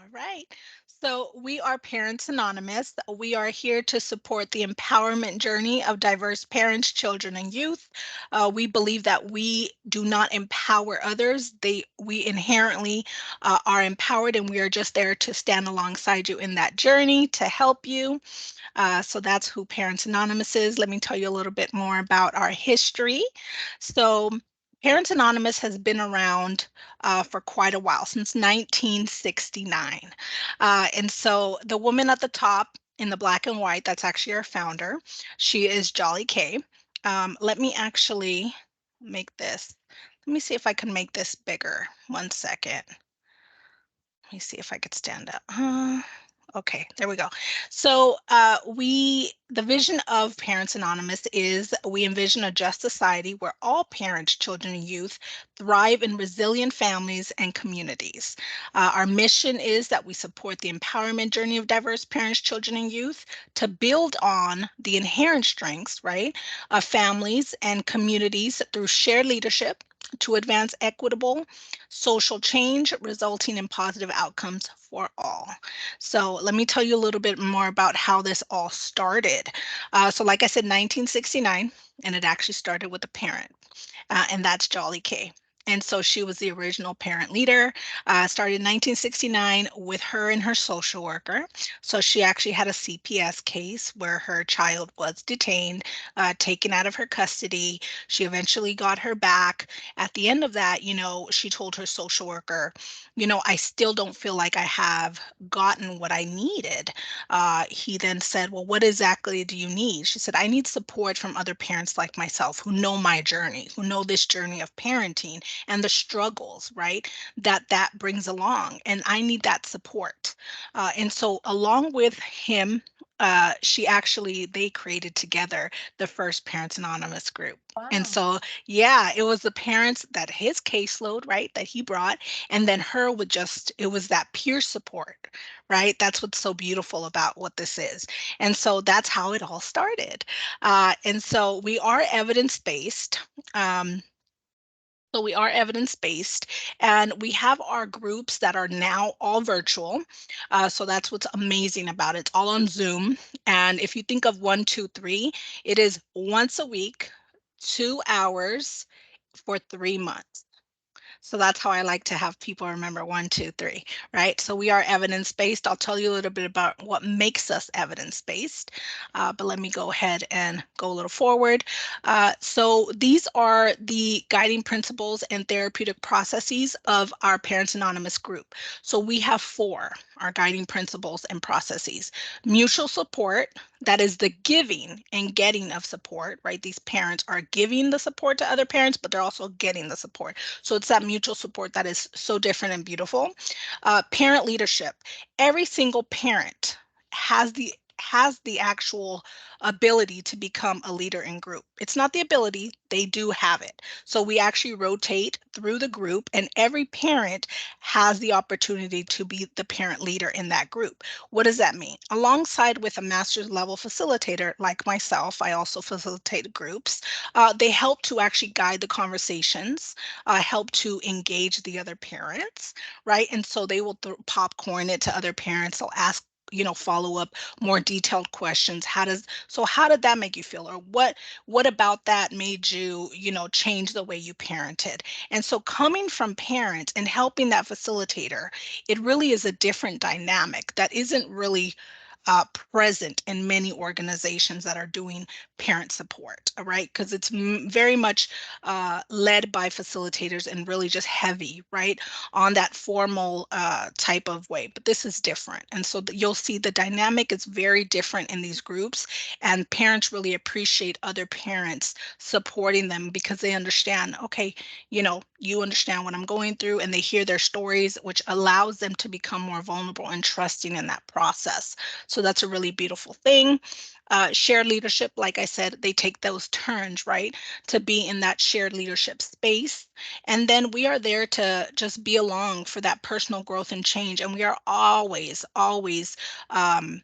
All right. So we are Parents Anonymous. We are here to support the empowerment journey of diverse parents, children, and youth. We believe that we do not empower others. We inherently are empowered, and we are just there to stand alongside you in that journey to help you. So that's who Parents Anonymous is. Let me tell you a little bit more about our history. So Parents Anonymous has been around for quite a while, since 1969. And so the woman at the top in the black and white, that's actually our founder. She is Jolly Kay. Let me actually make this. Let me see if I can make this bigger. One second. Let me see if I could stand up. Okay, there we go. So the vision of Parents Anonymous is we envision a just society where all parents, children, and youth thrive in resilient families and communities. Our mission is that we support the empowerment journey of diverse parents, children, and youth to build on the inherent strengths, right, of families and communities through shared leadership to advance equitable social change, resulting in positive outcomes for all. So let me tell you a little bit more about how this all started. So like I said, 1969, and it actually started with a parent, and that's Jolly Kay. And so she was the original parent leader, started in 1969 with her and her social worker. So she actually had a CPS case where her child was detained, taken out of her custody. She eventually got her back. At the end of that, she told her social worker, I still don't feel like I have gotten what I needed. He then said, well, what exactly do you need? She said, I need support from other parents like myself who know my journey, who know this journey of parenting and the struggles, right, that brings along. And I need that support. And so along with him, they created together the first Parents Anonymous group. And Wow. so, yeah, it was the parents that his caseload, right, that he brought, and then her with it was that peer support, right? That's what's so beautiful about what this is. And so that's how it all started. And so we are evidence-based. Um, so we are evidence-based, and we have our groups that are now all virtual. So that's what's amazing about it. It's all on Zoom. And if you think of 1, 2, 3, it is once a week, 2 hours for 3 months. So that's how I like to have people remember 1, 2, 3, right? So we are evidence-based. I'll tell you a little bit about what makes us evidence-based, but let me go ahead and go a little forward. So these are the guiding principles and therapeutic processes of our Parents Anonymous group. So we have four, our guiding principles and processes. Mutual support, that is the giving and getting of support, right? These parents are giving the support to other parents, but they're also getting the support. So it's that mutual support that is so different and beautiful. Parent leadership. Every single parent has the actual ability to become a leader in group. It's not the ability, they do have it. So we actually rotate through the group, and every parent has the opportunity to be the parent leader in that group. What does that mean? Alongside with a master's level facilitator like myself, I also facilitate groups. They help to actually guide the conversations, help to engage the other parents, right? And so they will popcorn it to other parents. They'll ask, follow up more detailed questions. How did that make you feel? Or what about that made you, change the way you parented? And so coming from parents and helping that facilitator, it really is a different dynamic that isn't really present in many organizations that are doing parent support, right? Because it's very much led by facilitators and really just heavy, right, on that formal type of way. But this is different. And so you'll see the dynamic is very different in these groups, and parents really appreciate other parents supporting them because they understand, okay, you understand what I'm going through, and they hear their stories, which allows them to become more vulnerable and trusting in that process. So that's a really beautiful thing. Shared leadership, like I said, they take those turns, right, to be in that shared leadership space. And then we are there to just be along for that personal growth and change. And we are always, always um,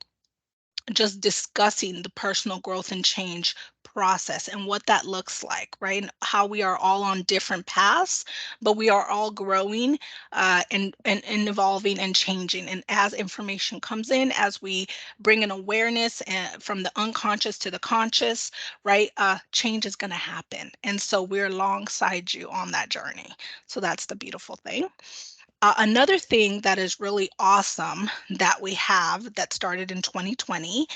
just discussing the personal growth and change process and what that looks like, right? And how we are all on different paths, but we are all growing and evolving and changing. And as information comes in, as we bring an awareness from the unconscious to the conscious, right? Change is going to happen. And so we're alongside you on that journey. So that's the beautiful thing. Another thing that is really awesome that we have that started in 2020,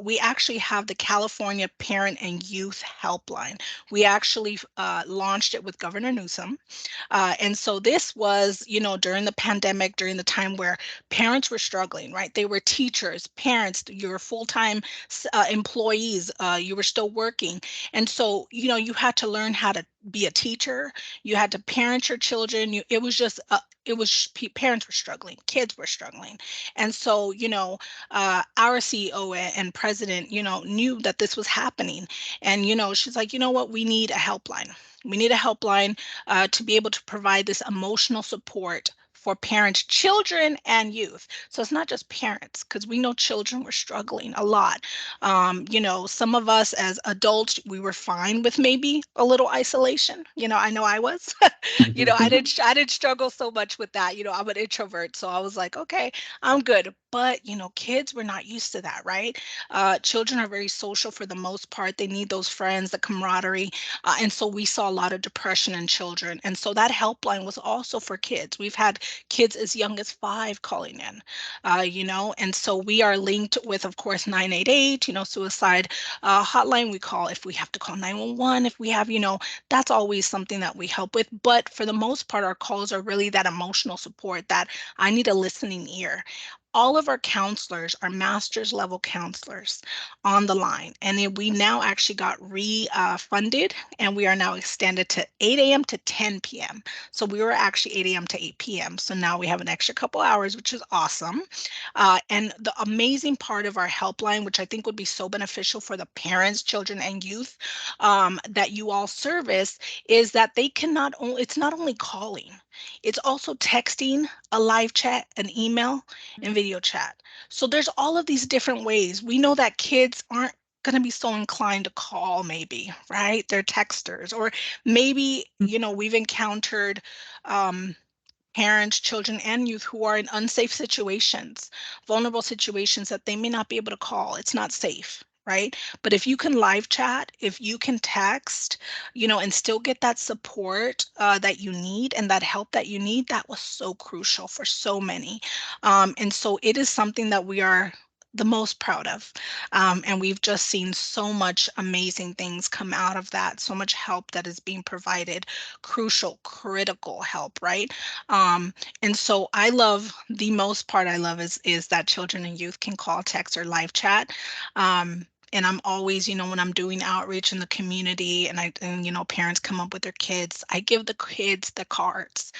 we actually have the California Parent and Youth Helpline. We actually launched it with Governor Newsom. And so this was, during the pandemic, during the time where parents were struggling, right? They were teachers, parents, you were full-time employees, you were still working. And so, you had to learn how to be a teacher, you had to parent your children. It was just parents were struggling, kids were struggling. And so, our CEO and president, knew that this was happening. And, she's like, you know what, we need a helpline. We need a helpline to be able to provide this emotional support for parents, children, and youth. So it's not just parents, because we know children were struggling a lot. Some of us as adults, we were fine with maybe a little isolation. I know I was. I didn't struggle so much with that. I'm an introvert, so I was like, okay, I'm good. But kids were not used to that, right? Children are very social for the most part. They need those friends, the camaraderie. And so we saw a lot of depression in children. And so that helpline was also for kids. We've had kids as young as 5 calling in, and so we are linked with, of course, 988, suicide hotline. We call if we have to call 911, if we have, that's always something that we help with. But for the most part, our calls are really that emotional support, that I need a listening ear. All of our counselors are master's level counselors on the line. And then we now actually got refunded, and we are now extended to 8 a.m. to 10 p.m. So we were actually 8 a.m. to 8 p.m. So now we have an extra couple hours, which is awesome. And the amazing part of our helpline, which I think would be so beneficial for the parents, children, and youth that you all service, is that they can not only, it's not only calling, it's also texting, a live chat, an email, and video chat. So there's all of these different ways. We know that kids aren't going to be so inclined to call, maybe, right? They're texters, or maybe, we've encountered parents, children, and youth who are in unsafe situations, vulnerable situations that they may not be able to call. It's not safe, right? But if you can live chat, if you can text, and still get that support that you need and that help that you need, that was so crucial for so many. And so it is something that we are the most proud of. And we've just seen so much amazing things come out of that, so much help that is being provided, crucial, critical help, right? And so the most part I love is that children and youth can call, text, or live chat. And I'm always, when I'm doing outreach in the community, and parents come up with their kids, I give the kids the cards,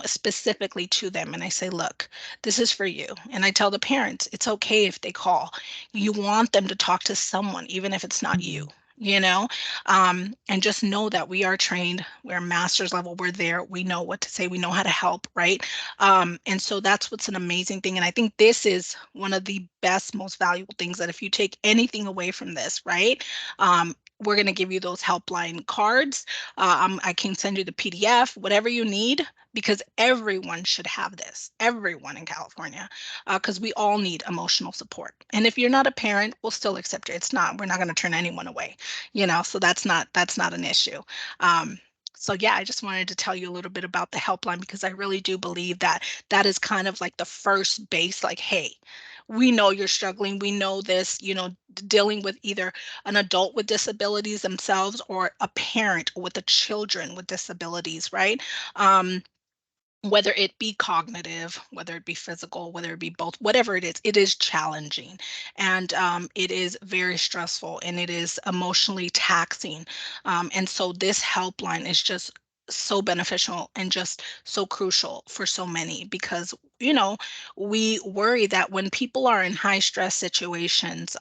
specifically to them. And I say, look, this is for you. And I tell the parents, it's okay if they call. You want them to talk to someone, even if it's not you. And just know that we are trained, we're master's level, we're there, we know what to say, we know how to help, right? And so that's what's an amazing thing. And I think this is one of the best, most valuable things, that if you take anything away from this, right? We're going to give you those helpline cards. I can send you the PDF, whatever you need, because everyone should have this, everyone in California, because we all need emotional support. And if you're not a parent, we'll still accept you. We're not going to turn anyone away, so that's not an issue. So yeah, I just wanted to tell you a little bit about the helpline, because I really do believe that that is kind of like the first base, like, hey, we know you're struggling. We know this, dealing with either an adult with disabilities themselves, or a parent with the children with disabilities, right? Whether it be cognitive, whether it be physical, whether it be both, whatever it is challenging. And it is very stressful, and it is emotionally taxing. And so this helpline is just so beneficial and just so crucial for so many, because, we worry that when people are in high stress situations,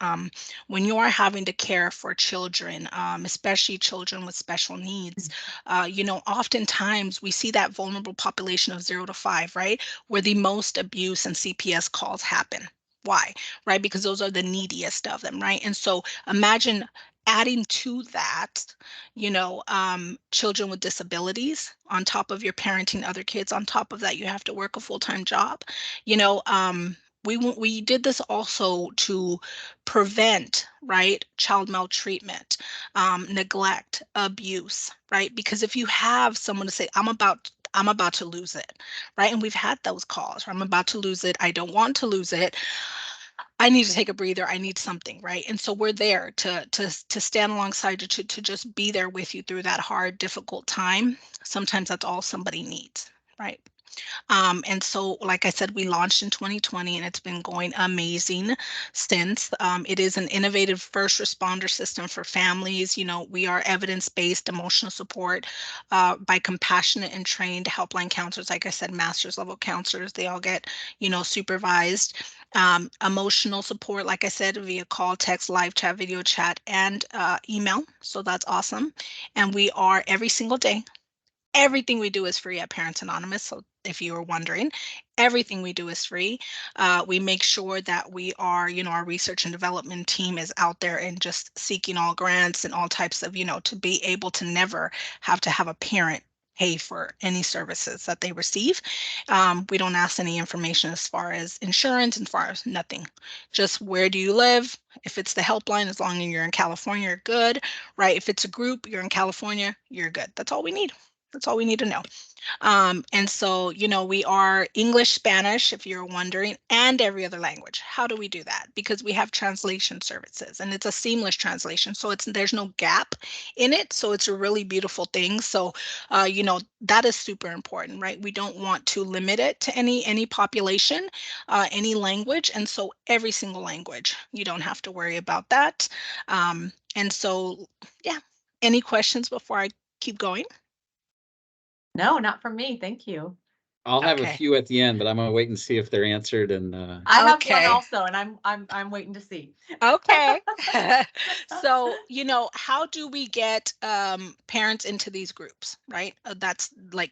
when you are having to care for children, especially children with special needs, oftentimes we see that vulnerable population of 0 to 5, right? Where the most abuse and CPS calls happen. Why? Right? Because those are the neediest of them, right? And so imagine adding to that, children with disabilities on top of your parenting other kids, on top of that, you have to work a full-time job. You know, we did this also to prevent, right, child maltreatment, neglect, abuse, right? Because if you have someone to say, I'm about to lose it, right? And we've had those calls, I'm about to lose it. I don't want to lose it. I need to take a breather. I need something, right? And so we're there to stand alongside you, to just be there with you through that hard, difficult time. Sometimes that's all somebody needs, right? And so, like I said, we launched in 2020 and it's been going amazing since. It is an innovative first responder system for families. We are evidence-based emotional support by compassionate and trained helpline counselors. Like I said, master's level counselors, they all get, supervised. Emotional support, like I said, via call, text, live chat, video chat, and email. So that's awesome. And we are every single day. Everything we do is free at Parents Anonymous. So if you were wondering, everything we do is free. We make sure that we are, our research and development team is out there and just seeking all grants and all types of, to be able to never have to have a parent pay for any services that they receive. We don't ask any information as far as insurance and as far as nothing. Just where do you live? If it's the helpline, as long as you're in California, you're good, right? If it's a group, you're in California, you're good. That's all we need. That's all we need to know. And so, we are English, Spanish, if you're wondering, and every other language. How do we do that? Because we have translation services and it's a seamless translation. So there's no gap in it. So it's a really beautiful thing. So, that is super important, right? We don't want to limit it to any population, any language. And so every single language, you don't have to worry about that. And so, yeah, any questions before I keep going? No, not from me. Thank you. I'll have a Okay. few at the end, but I'm gonna wait and see if they're answered and, I have one Okay. also, and I'm waiting to see. Okay. So, how do we get parents into these groups, right? That's like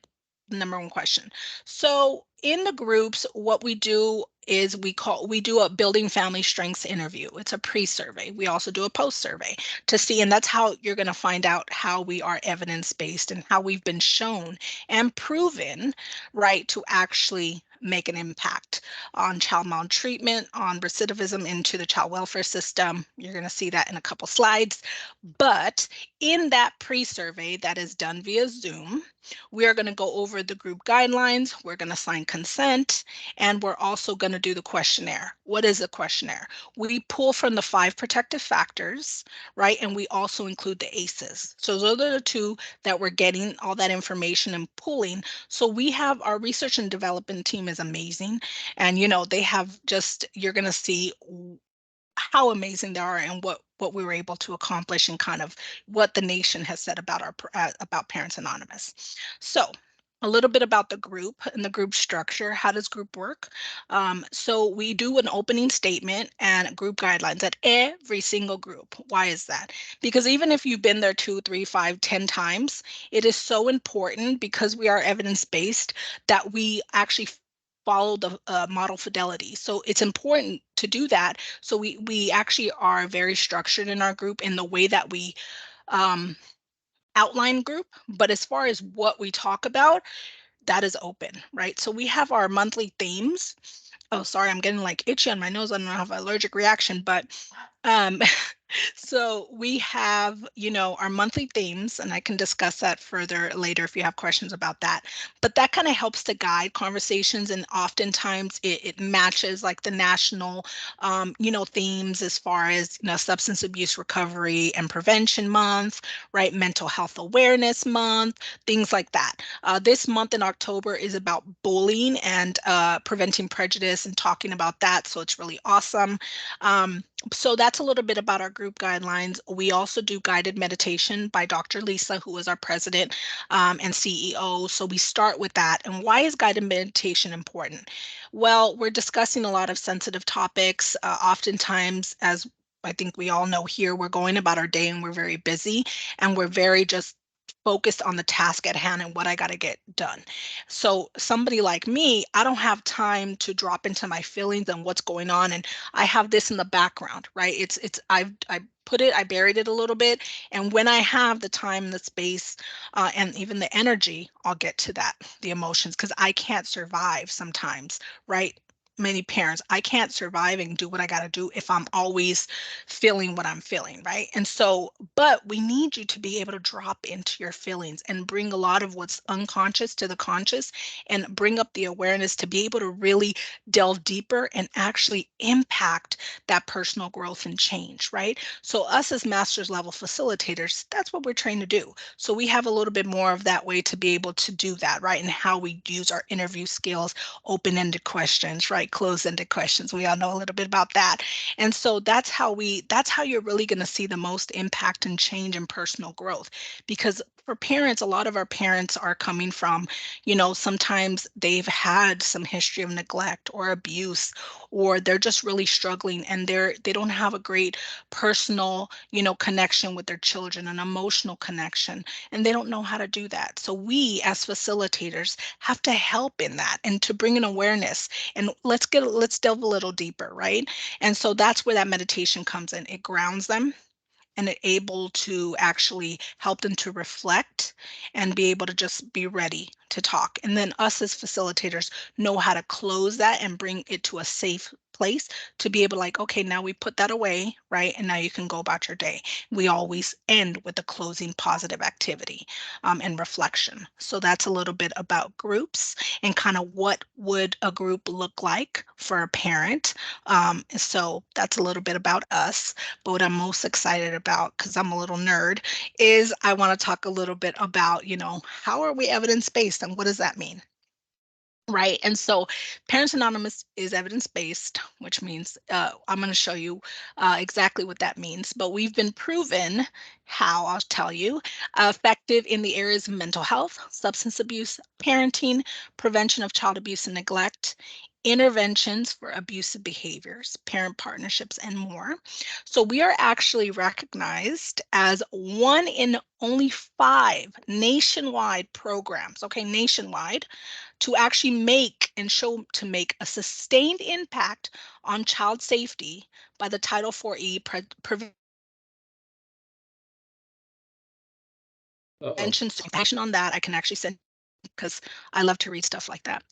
number one question. So, in the groups, what we do is we do a building family strengths interview. It's a pre-survey. We also do a post-survey to see, and that's how you're going to find out how we are evidence-based and how we've been shown and proven, right, to actually make an impact on child maltreatment, on recidivism into the child welfare system. You're going to see that in a couple slides. But in that pre-survey that is done via Zoom, we are going to go over the group guidelines. We're going to sign consent, and we're also going to do the questionnaire. What is a questionnaire? We pull from the 5 protective factors, right? And we also include the ACEs. So those are the 2 that we're getting all that information and pulling. So we have our research and development team is amazing. And, they have just, you're going to see how amazing they are and what we were able to accomplish and kind of what the nation has said about about Parents Anonymous. So a little bit about the group and the group structure. How does group work? So we do an opening statement and group guidelines at every single group. Why is that? Because even if you've been there 2, 3, 5, 10 times, it is so important, because we are evidence-based, that we actually follow the model fidelity. So it's important to do that. So we actually are very structured in our group in the way that we outline group. But as far as what we talk about, that is open, right? So we have our monthly themes. Oh, sorry, I'm getting like itchy on my nose. I don't know, I have an allergic reaction, but um, so we have, our monthly themes, and I can discuss that further later if you have questions about that. But that kind of helps to guide conversations, and oftentimes it matches like the national, themes as far as, Substance Abuse Recovery and Prevention Month, right? Mental Health Awareness Month, things like that. This month in October is about bullying and preventing prejudice and talking about that. So it's really awesome. So that's a little bit about our group guidelines. We also do guided meditation by Dr. Lisa, who is our president and CEO. So we start with that. And why is guided meditation important? Well, we're discussing a lot of sensitive topics. Oftentimes, as I think we all know here, we're going about our day and we're very busy and we're very just focused on the task at hand and what I got to get done. So somebody like me, I don't have time to drop into my feelings and what's going on, and I have this in the background, right? I I buried it a little bit. And when I have the time and the space and even the energy, I'll get to that, the emotions, because I can't survive sometimes, right? Many parents, I can't survive and do what I got to do if I'm always feeling what I'm feeling, right? And so, but we need you to be able to drop into your feelings and bring a lot of what's unconscious to the conscious and bring up the awareness to be able to really delve deeper and actually impact that personal growth and change, right? So us as master's level facilitators, that's what we're trained to do. So we have a little bit more of that way to be able to do that, right? And how we use our interview skills, open-ended questions, right? Closed-ended questions. We all know a little bit about that. And so that's how you're really going to see the most impact and change in personal growth. Because for parents, a lot of our parents are coming from, sometimes they've had some history of neglect or abuse, or they're just really struggling and they don't have a great personal, connection with their children, an emotional connection, and they don't know how to do that. So we as facilitators have to help in that and to bring an awareness, and let's delve a little deeper, right? And so that's where that meditation comes in. It grounds them and it able to actually help them to reflect and be able to just be ready to talk. And then us as facilitators know how to close that and bring it to a safe place to be able to, like, okay, now we put that away, right? And now you can go about your day. We always end with a closing positive activity and reflection. So that's a little bit about groups and kind of what would a group look like for a parent. So that's a little bit about us. But what I'm most excited about, because I'm a little nerd, is I want to talk a little bit about, how are we evidence-based and what does that mean? Right. And so Parents Anonymous is evidence-based, which means I'm going to show you exactly what that means. But we've been proven how, I'll tell you, effective in the areas of mental health, substance abuse, parenting, prevention of child abuse and neglect, interventions for abusive behaviors, parent partnerships, and more. So we are actually recognized as one in only 5 nationwide programs, okay, nationwide, to actually make a sustained impact on child safety by the Title IV-E Uh-oh. prevention. Passion on that, I can actually send because I love to read stuff like that.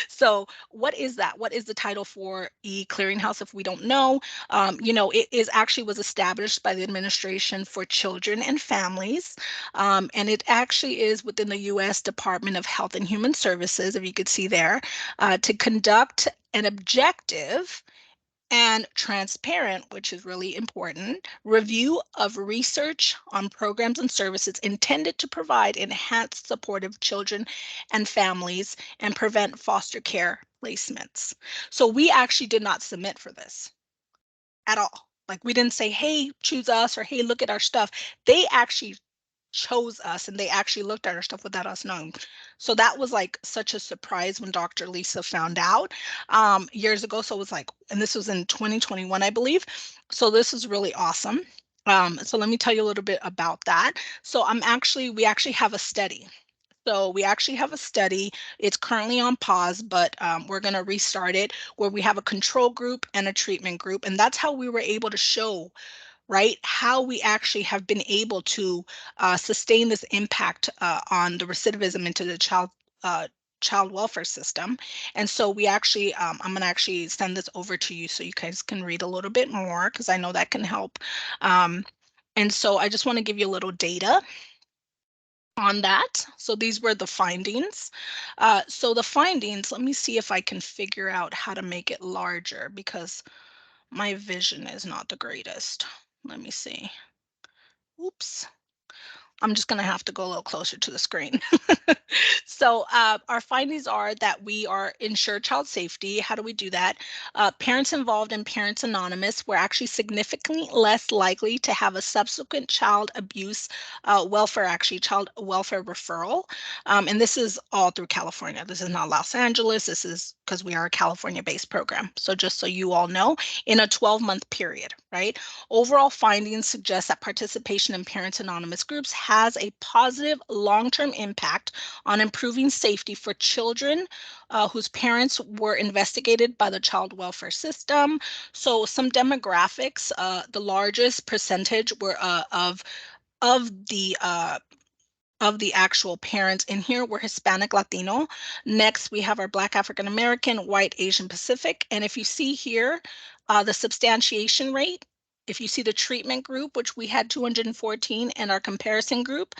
So what is that? What is the Title IV-E clearinghouse? If we don't know, it was established by the Administration for Children and Families, and it actually is within the U.S. Department of Health and Human Services, if you could see there, to conduct an objective and transparent, which is really important, review of research on programs and services intended to provide enhanced support of children and families and prevent foster care placements. So we actually did not submit for this at all. Like, we didn't say, hey, choose us, or hey, look at our stuff. They actually chose us and they actually looked at our stuff without us knowing. So that was like such a surprise when Dr. Lisa found out years ago. So it was like, and this was in 2021, I believe. So this is really awesome. So let me tell you a little bit about that. So we actually have a study. So we actually have a study. It's currently on pause, but we're going to restart it, where we have a control group and a treatment group. And that's how we were able to show, right, how we actually have been able to sustain this impact on the recidivism into the child welfare system. And so we actually, I'm going to actually send this over to you so you guys can read a little bit more, because I know that can help. And so I just want to give you a little data on that. So these were the findings. So the findings, let me see if I can figure out how to make it larger, because my vision is not the greatest. Let me see. Oops. I'm just going to have to go a little closer to the screen. So our findings are that we are ensure child safety. How do we do that? Parents involved in Parents Anonymous were actually significantly less likely to have a subsequent child abuse child welfare referral. And this is all through California. This is not Los Angeles. This is because we are a California-based program. So just so you all know, in a 12-month period. right? Overall findings suggest that participation in Parents Anonymous groups has a positive long-term impact on improving safety for children whose parents were investigated by the child welfare system. So some demographics, the largest percentage were of the actual parents in here were Hispanic, Latino. Next, we have our Black, African American, White, Asian, Pacific. And if you see here, the substantiation rate, if you see the treatment group, which we had 214, and our comparison group,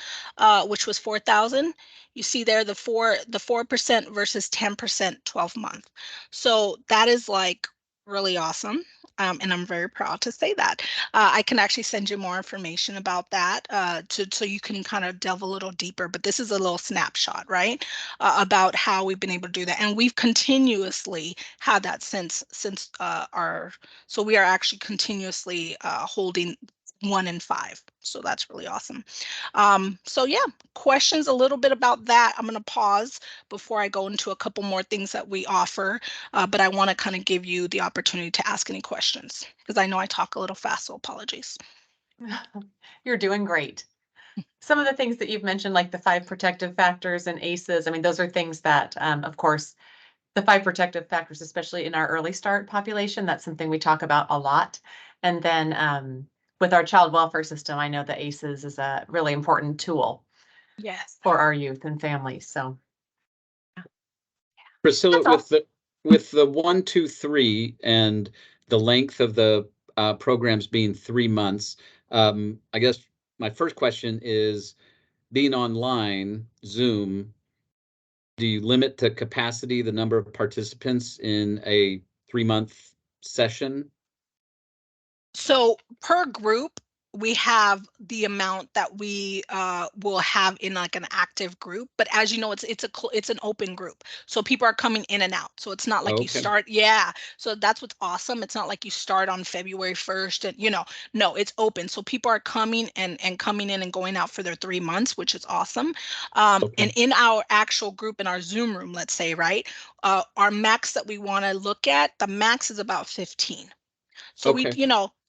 which was 4,000, you see there the 4% versus 10% 12-month. So that is like really awesome. And I'm very proud to say that. I can actually send you more information about that so you can kind of delve a little deeper. But this is a little snapshot, right, about how we've been able to do that, and we've continuously had that since our. So we are actually continuously holding 1 in 5. So that's really awesome. So yeah, questions a little bit about that. I'm going to pause before I go into a couple more things that we offer, but I want to kind of give you the opportunity to ask any questions because I know I talk a little fast, so apologies. You're doing great. Some of the things that you've mentioned, like the 5 protective factors and ACEs, I mean, those are things that, of course, the 5 protective factors, especially in our early start population, that's something we talk about a lot. And then with our child welfare system, I know the ACEs is a really important tool Yes. for our youth and families. So Priscilla, That's with the 1, 2, 3 and the length of the programs being 3 months, I guess my first question is, being online, Zoom, do you limit the capacity, the number of participants in a 3-month session? So per group, we have the amount that we will have in like an active group. But as you know, it's an open group, so people are coming in and out. So it's not like you Okay. start. Yeah. So that's what's awesome. It's not like you start on February 1st and no, it's open. So people are coming and coming in and going out for their 3 months, which is awesome. Okay. And in our actual group, in our Zoom room, let's say, right, our max that we want to look at, the max is about 15. So Okay.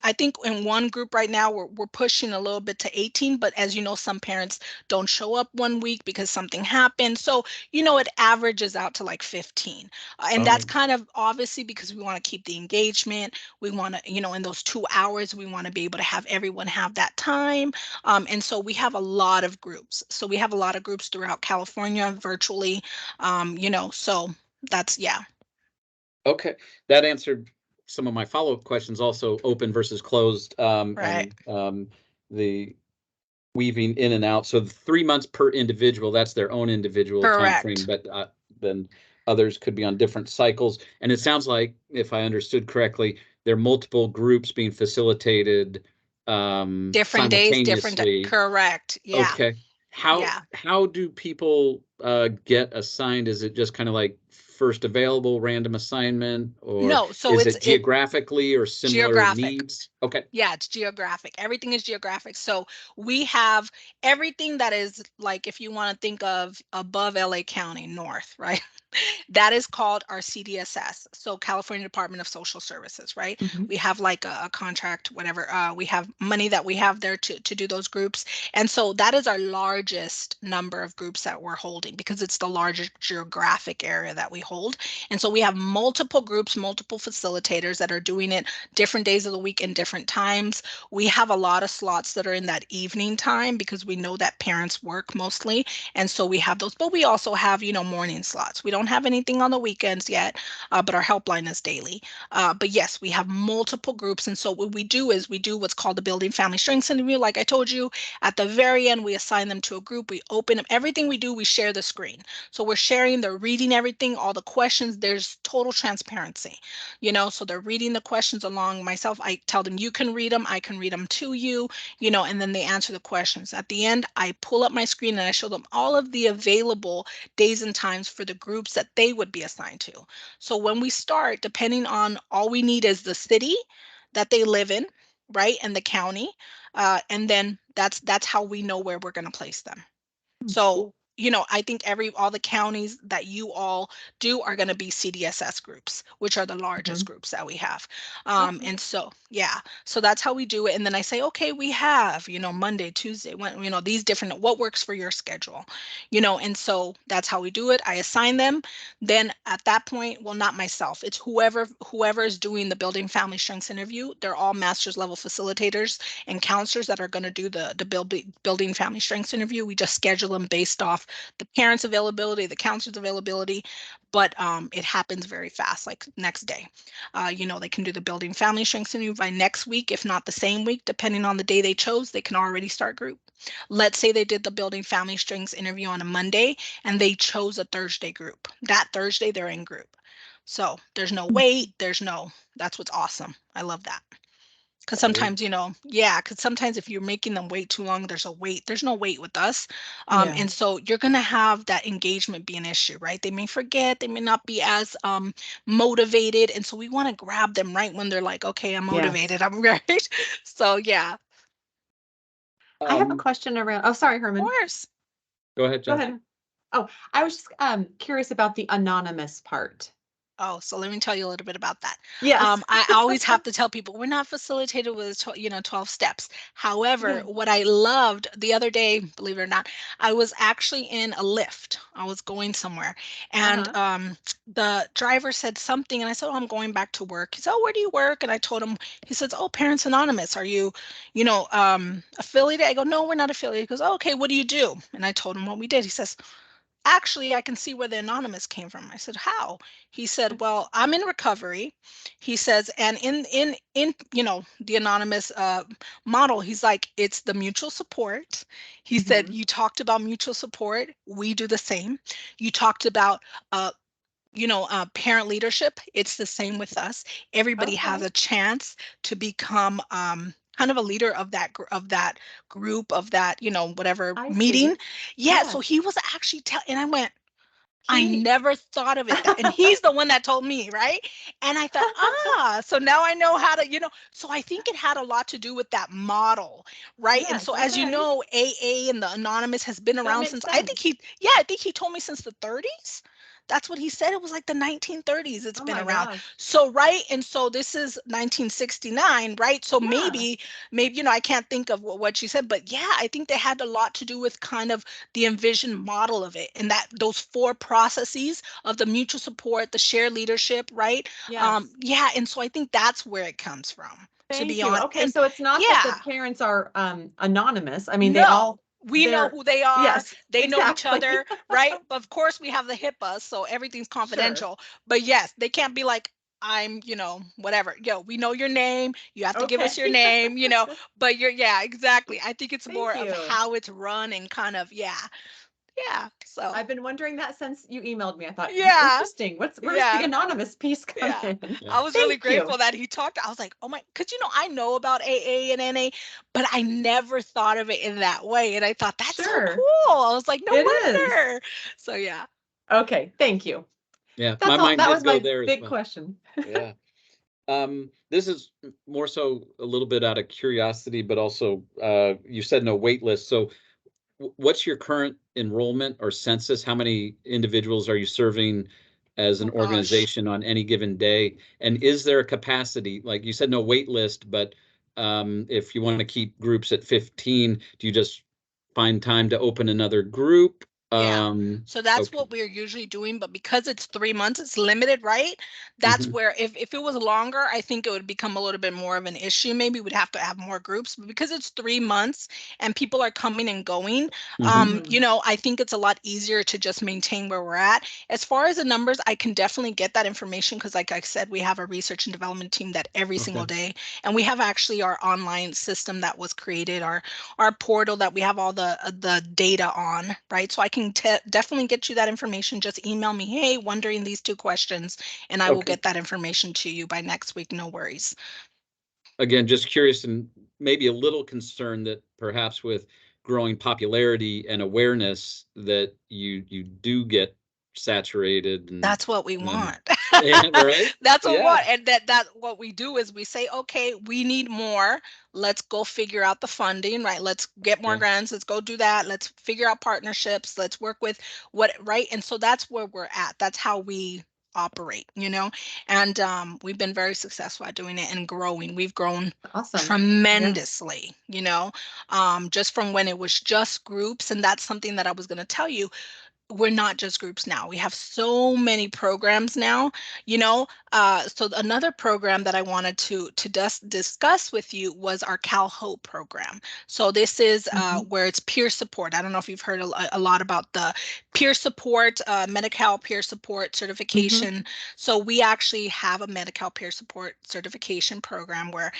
I think in one group right now, we're pushing a little bit to 18, but as you know, some parents don't show up one week because something happened. So, it averages out to like 15. And All that's right. kind of obviously because we want to keep the engagement. We want to, in those 2 hours, we want to be able to have everyone have that time. And so we have a lot of groups. So we have a lot of groups throughout California virtually, so that's, yeah. Okay, that answered some of my follow-up questions, also open versus closed, Right. and the weaving in and out. So the 3 months per individual, that's their own individual timeframe, Correct. but then others could be on different cycles. And it sounds like, if I understood correctly, there are multiple groups being facilitated Different days, simultaneously. correct. Yeah. Okay. How Yeah. how do people get assigned? Is it just kind of like first available random assignment, or No, so is it's it geographically or similar geographic. needs? Okay. Yeah, it's geographic. Everything is geographic. So we have everything that is like, if you want to think of above LA County north, right? That is called our CDSS. So California Department of Social Services, right? Mhm. We have like a contract, whatever. We have money that we have there to do those groups. And so that is our largest number of groups that we're holding because it's the largest geographic area that we hold. And so we have multiple groups, multiple facilitators that are doing it different days of the week and different times. We have a lot of slots that are in that evening time because we know that parents work mostly. And so we have those, but we also have, morning slots. We don't have anything on the weekends yet, but our helpline is daily. But yes, we have multiple groups. And so what we do is we do what's called the Building Family Strengths interview. Like I told you, at the very end, we assign them to a group. We open them. Everything we do, we share the screen. So we're sharing, they're reading everything, all the questions. There's total transparency, so they're reading the questions along. Myself, I tell them, you can read them, I can read them to you, and then they answer the questions. At the end, I pull up my screen and I show them all of the available days and times for the groups that they would be assigned to. So when we start, depending on, all we need is the city that they live in, right, and the county, and then that's how we know where we're going to place them. So, Cool. I think all the counties that you all do are going to be CDSS groups, which are the largest groups that we have. And so, yeah, so that's how we do it. And then I say, okay, we have, Monday, Tuesday, when, these different, what works for your schedule, and so that's how we do it. I assign them. Then at that point, well, not myself, it's whoever is doing the Building Family Strengths interview. They're all master's level facilitators and counselors that are going to do the Building Family Strengths interview. We just schedule them based off the parents' availability, the counselor's availability, but it happens very fast, like next day. They can do the Building Family Strengths interview by next week, if not the same week, depending on the day they chose. They can already start group. Let's say they did the Building Family Strengths interview on a Monday and they chose a Thursday group. That Thursday, they're in group. So there's no wait. That's what's awesome. I love that. Because sometimes, because sometimes if you're making them wait too long, there's no wait with us. And so you're going to have that engagement be an issue, right? They may forget, they may not be as motivated. And so we want to grab them right when they're like, okay, I'm motivated. I'm right. So, yeah. I have a question around, oh, sorry, Herman. Of course. Go ahead, Jen. Go ahead. Oh, I was just curious about the anonymous part. Oh, so let me tell you a little bit about that. Yes. I always have to tell people we're not facilitated with 12 steps. However, what I loved the other day, believe it or not, I was actually in a Lyft. I was going somewhere, and the driver said something, and I said, "Oh, I'm going back to work." He said, "Oh, where do you work?" And I told him. He says, "Oh, Parents Anonymous. Are you, affiliated?" I go, "No, we're not affiliated." He goes, "Oh, okay. What do you do?" And I told him what we did. He says, "Actually, I can see where the anonymous came from." I said, "How?" He said, "Well, I'm in recovery." He says, and in the anonymous model, he's like, it's the mutual support. He said, "You talked about mutual support. We do the same. You talked about parent leadership. It's the same with us. Everybody has a chance to become kind of a leader of that group, of that whatever meeting." Yeah. So he was actually and I went, I never thought of it. And he's the one that told me, right? And I thought, so now I know how to, so I think it had a lot to do with that model, right? And so as you know, AA and the anonymous has been around since, I think he told me since the 30s. That's what he said. It was like the 1930s. It's been around. Gosh. So, right. And so this is 1969, right? So maybe, I can't think of what you said, but yeah, I think they had a lot to do with kind of the envisioned model of it, and that those 4 processes of the mutual support, the shared leadership, right? Yes. And so I think that's where it comes from. Thank to be you. honest. Okay, so it's not that the parents are anonymous. I mean, we know who they are. Yes, they know each other, right? But of course we have the HIPAA, so everything's confidential. But yes, they can't be like, I'm, whatever. We know your name. You have to give us your name, but exactly. I think it's more of how it's run and kind of, so I've been wondering that since you emailed me. I thought, interesting. Where's the anonymous piece come in? I was really grateful that he talked. I was like, oh my, because I know about AA and NA, but I never thought of it in that way. And I thought, that's so cool. I was like, no wonder. So yeah. Okay, thank you. Yeah, that was my big question. Yeah. This is more so a little bit out of curiosity, but also you said no wait list. So what's your current enrollment or census? How many individuals are you serving as an organization on any given day? And is there a capacity? Like you said, no wait list, but if you want to keep groups at 15, do you just find time to open another group? So that's what we're usually doing, but because it's 3 months, it's limited, right? That's where if it was longer, I think it would become a little bit more of an issue. Maybe we'd have to have more groups, but because it's 3 months and people are coming and going, I think it's a lot easier to just maintain where we're at. As far as the numbers, I can definitely get that information because, like I said, we have a research and development team that every single day, and we have actually our online system that was created, our portal that we have all the data on, right? So I can definitely get you that information. Just email me, hey, wondering these 2 questions, and I will get that information to you by next week. No worries. Again, just curious and maybe a little concerned that perhaps with growing popularity and awareness that you do get saturated. And that's what we want. Yeah, right? That's what we Yeah. want. And that what we do is we say, okay, we need more. Let's go figure out the funding, right? Let's get more Yeah. grants. Let's go do that. Let's figure out partnerships. Let's work with what, right? And so that's where we're at. That's how we operate, and we've been very successful at doing it and growing. We've grown Awesome. tremendously, just from when it was just groups. And that's something that I was going to tell you. We're not just groups now. We have so many programs now, so another program that I wanted to discuss with you was our Cal Hope program. So this is where it's peer support. I don't know if you've heard a lot about the peer support, Medi-Cal peer support certification. So we actually have a Medi-Cal peer support certification program where,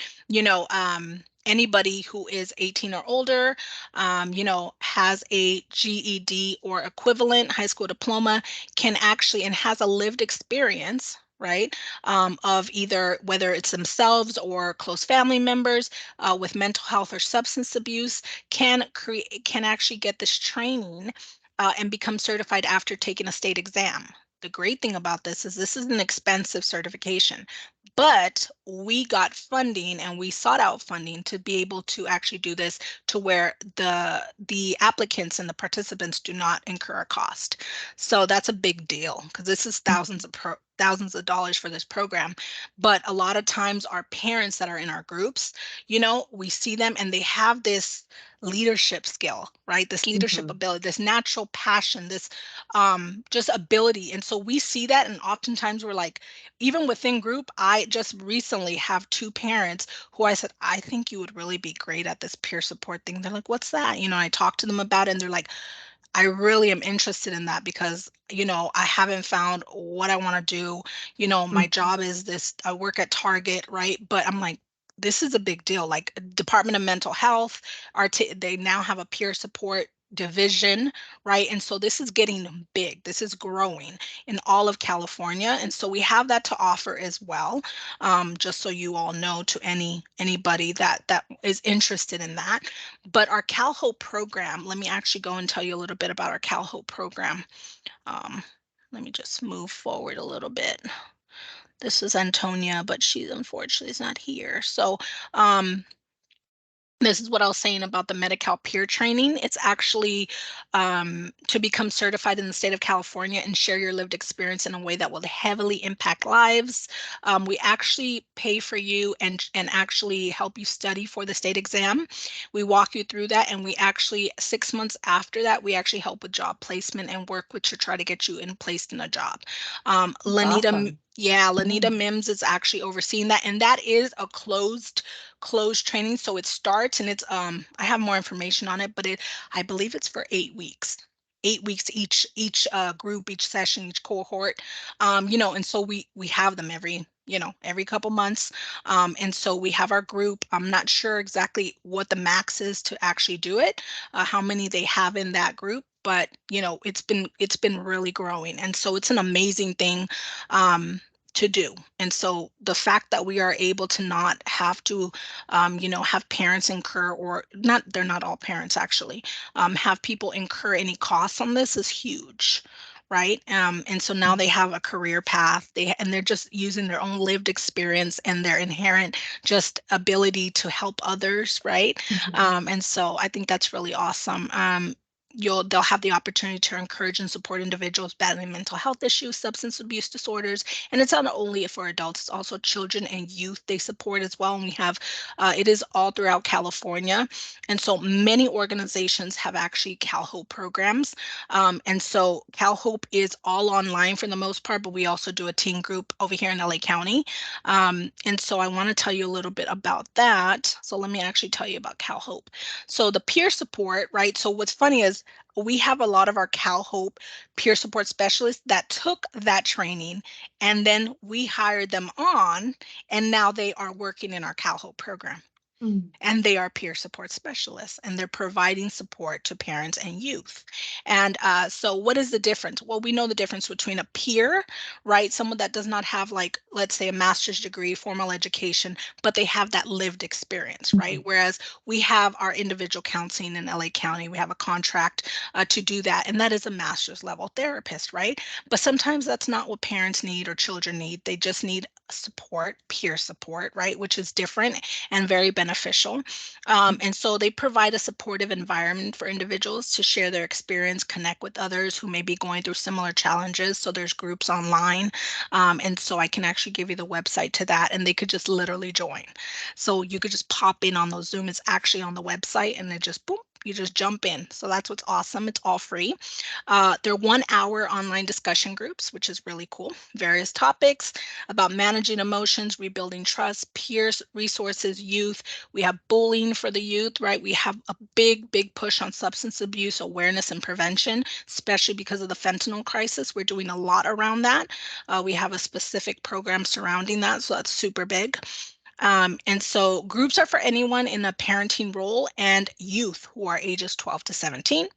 anybody who is 18 or older, has a GED or equivalent high school diploma can actually, and has a lived experience, right, of either whether it's themselves or close family members with mental health or substance abuse, can actually get this training and become certified after taking a state exam. The great thing about this is an expensive certification, but we got funding and we sought out funding to be able to actually do this to where the applicants and the participants do not incur a cost. So that's a big deal because this is thousands of dollars for this program. But a lot of times our parents that are in our groups, we see them and they have this leadership skill, right? This leadership ability, this natural passion, this just ability. And so we see that, and oftentimes we're like, even within group, I just recently have two parents who I said, I think you would really be great at this peer support thing. They're like, what's that? I talked to them about it and they're like, I really am interested in that because, I haven't found what I want to do. My job is this, I work at Target, right? But I'm like, this is a big deal. Like Department of Mental Health, they now have a peer support division, right? And so this is getting big. This is growing in all of California. And so we have that to offer as well. Just so you all know, to anybody that is interested in that. But our Cal Hope program, let me actually go and tell you a little bit about our Cal Hope program. Let me just move forward a little bit. This is Antonia, but she unfortunately is not here. So this is what I was saying about the Medi-Cal peer training. It's actually to become certified in the state of California and share your lived experience in a way that will heavily impact lives. We actually pay for you and actually help you study for the state exam. We walk you through that, and we actually 6 months after that, we actually help with job placement and work with to try to get you placed in a job. Lanita, Awesome. Lanita Mims is actually overseeing that, and that is a closed training. So it starts, and it's I have more information on it, but I believe it's for 8 weeks. 8 weeks each group, each session, each cohort. And so we have them every couple months. And so we have our group. I'm not sure exactly what the max is to actually do it, how many they have in that group, but it's been really growing. And so it's an amazing thing to do. And so the fact that we are able to not have to, have parents incur, or not, they're not all parents actually, have people incur any costs on this is huge. Right. And so now they have a career path, and they're just using their own lived experience and their inherent just ability to help others. Right. And so I think that's really awesome. They'll have the opportunity to encourage and support individuals battling mental health issues, substance abuse disorders, and it's not only for adults, it's also children and youth they support as well. And we have, it is all throughout California. And so many organizations have actually Cal Hope programs. And so Cal Hope is all online for the most part, but we also do a teen group over here in LA County. And so I want to tell you a little bit about that. So let me actually tell you about Cal Hope. So the peer support, right? So what's funny is we have a lot of our Cal Hope peer support specialists that took that training, and then we hired them on, and now they are working in our Cal Hope program. And they are peer support specialists, and they're providing support to parents and youth. And so what is the difference? Well, we know the difference between a peer, right? Someone that does not have, like, let's say, a master's degree, formal education, but they have that lived experience, right? Whereas we have our individual counseling in LA County, we have a contract to do that, and that is a master's level therapist, right? But sometimes that's not what parents need or children need. They just need support, peer support, right? Which is different and very beneficial. And so they provide a supportive environment for individuals to share their experience, connect with others who may be going through similar challenges. So there's groups online. And so I can actually give you the website to that, and they could just literally join. So you could just pop in on those Zoom. It's actually on the website, and it just boom, you just jump in. So that's what's awesome. It's all free. They're 1 hour online discussion groups, which is really cool. Various topics about managing emotions, rebuilding trust, peers, resources, youth. We have bullying for the youth, right? We have a big, big push on substance abuse awareness and prevention, especially because of the fentanyl crisis. We're doing a lot around that. We have a specific program surrounding that, so that's super big. And so groups are for anyone in a parenting role and youth who are ages 12 to 17.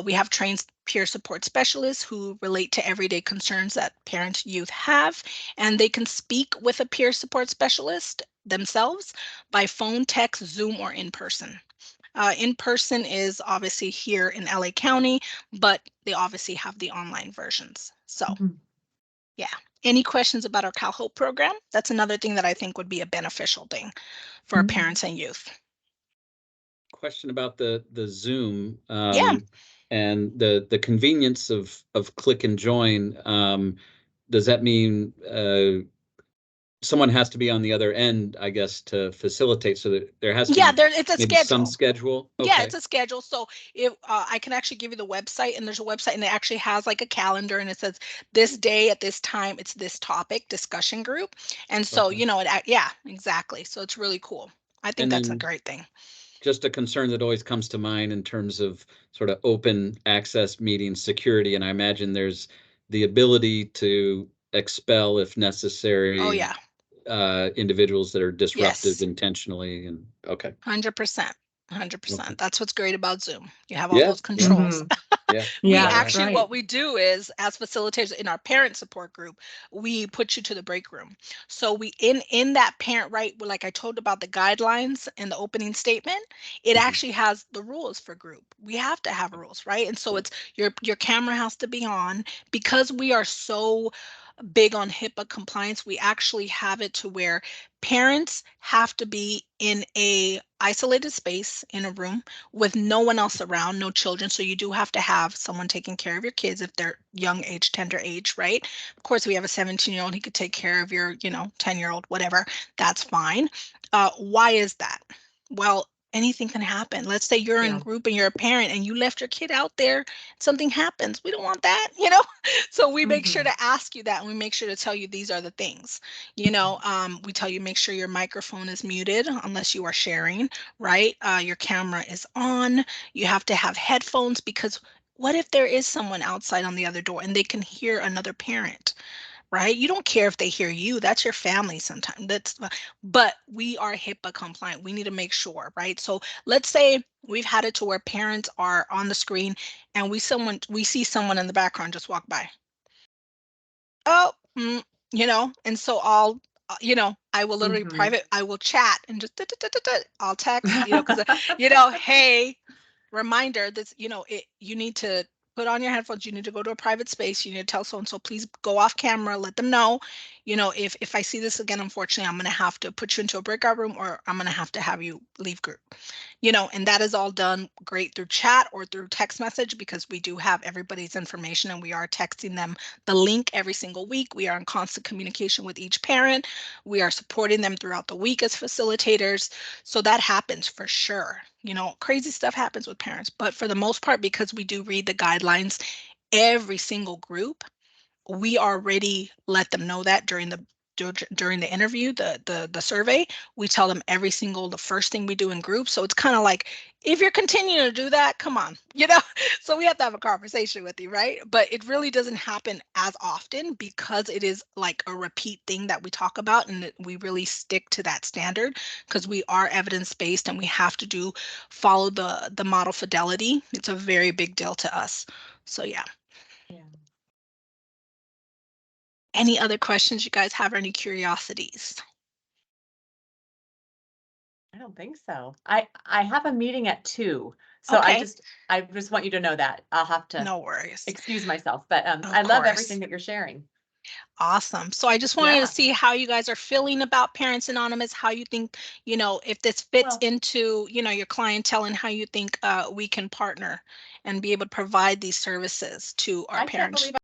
We have trained peer support specialists who relate to everyday concerns that parents, youth have, and they can speak with a peer support specialist themselves by phone, text, Zoom, or in person. In person is obviously here in LA County, but they obviously have the online versions. So yeah. Any questions about our CalHope program? That's another thing that I think would be a beneficial thing for our parents and youth. Question about the Zoom, Yeah. and the convenience of click and join. Does that mean someone has to be on the other end, I guess, to facilitate, so that there has to Yeah, be it's a maybe some schedule. schedule? Yeah, Okay. it's a schedule. So if I can actually give you the website, and there's a website, and it actually has like a calendar, and it says this day at this time, it's this topic discussion group. And so, Okay. yeah, exactly. So it's really cool. I think And that's a then great thing. just a concern that always comes to mind in terms of sort of open access meeting security, and I imagine there's the ability to expel, if Oh necessary, yeah. individuals that are disruptive Yes. intentionally. And okay. 100%. Okay. 100%. That's what's great about Zoom. You have all Yeah. those Yeah. controls. Yeah. We Yeah, that's actually, right. what we do is, as facilitators in our parent support group, we put you to the break room. So we in that parent right, like I told about the guidelines and the opening statement, it Mhm. actually has the rules for group. We have to have rules, right? And so Yeah. it's your camera has to be on, because we are so big on HIPAA compliance. We actually have it to where parents have to be in a isolated space in a room with no one else around, no children. So you do have to have someone taking care of your kids if they're young age, tender age, right? Of course, we have a 17-year-old, he could take care of your, 10-year-old, whatever. That's fine. Why is that? Well, anything can happen. Let's say you're in Yeah. a group and you're a parent and you left your kid out there, something happens. We don't want that, So we make sure to ask you that, and we make sure to tell you these are the things. We tell you make sure your microphone is muted unless you are sharing, right? Your camera is on. You have to have headphones, because what if there is someone outside on the other door and they can hear another parent, right? You don't care if they hear you. That's your family sometimes. But we are HIPAA compliant. We need to make sure, right? So let's say we've had it to where parents are on the screen and we see someone in the background just walk by. Oh, and so I will literally I will chat and just I'll text, because hey, reminder, this, you need to put on your headphones, you need to go to a private space, you need to tell so and so, please go off camera, let them know, if I see this again, unfortunately, I'm going to have to put you into a breakout room, or I'm going to have you leave group. And that is all done great through chat or through text message, because we do have everybody's information and we are texting them the link every single week. We are in constant communication with each parent. We are supporting them throughout the week as facilitators. So that happens for sure. Crazy stuff happens with parents, but for the most part, because we do read the guidelines, every single group, we already let them know that during during the interview, the survey, we tell them the first thing we do in group. So it's kind of like, if you're continuing to do that, come on, so we have to have a conversation with you, right? But it really doesn't happen as often because it is like a repeat thing that we talk about, and we really stick to that standard because we are evidence-based and we have to follow the model fidelity. It's a very big deal to us. So yeah. Yeah. Any other questions you guys have, or any curiosities? I don't think so. I have a meeting at 2, so I Okay. just want you to know that. I'll have to No worries. excuse myself, but Of I love course. everything that you're sharing. Awesome. So I just wanted Yeah. to see how you guys are feeling about Parents Anonymous, how you think, if this fits Well- into, your clientele, and how you think we can partner and be able to provide these services to our I can't parents. believe